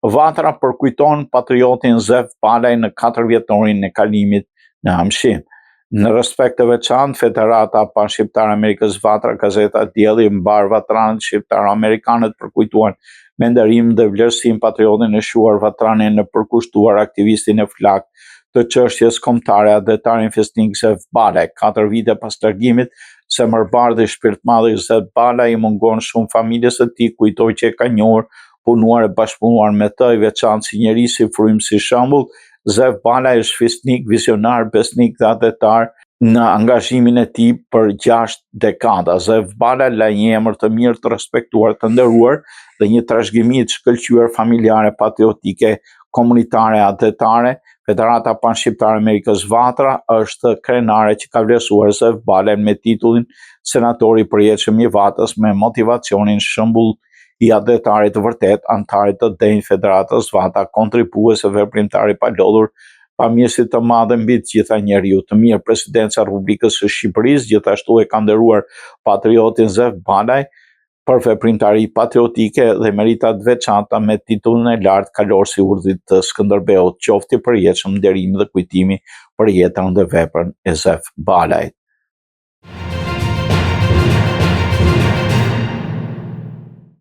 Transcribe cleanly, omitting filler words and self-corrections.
Vatra përkujton patriotin Zef Balaj në 4 vjetorin e kalimit në Amshim. Në respekt të veçantë, Federata Panshqiptare Amerikës Vatra, gazeta Dielli mbar vatranët shqiptar-amerikanët përkujtuan me nderim dhe vlerësim patriotin e shuar vatrane në përkushtuar aktivistin e flak të çështjes kombëtare adetarin festnik Zef Balaj. 4 vite pas largimit, zemërbardh i shpirtmadh Zef Balaj i mungon shumë familjes së tij, kujtoi që e ka njohur, punuar e bashkëpunuar me të, i veçantë si njeri si frymë si shembull. Zef Balaj është fisnik, vizionar, besnik dhe adetar në angazhimin e tij për 6 dekada. Zef Balaj la një emër të mirë, të respektuar, të nderuar dhe një trashëgimi të shkëlqyer familjare, patriotike, komunitare, adetare. Federata Panshqiptare Amerikës Vatra është krenare që ka vlerësuar Zef Balaj me titullin senatori i përjetshëm i Vatrës me motivacionin shembull i adetarit të vërtet, antarit të denjë Federatës Vatra, kontribues e veprimtar i palodhur, pamjesit të madhe mbi të gjitha njeriu të mirë. Presidenca e Republikës së Shqipërisë gjithashtu e ka nderuar patriotin Zef Balaj për veprimtari patriotike dhe meritat veçanta me titullin e lartë kalorësi i urdhit të Skënderbeut, qoftë i përjetshëm nderimi dhe kujtimi për jetën dhe veprën e Zef Balajt.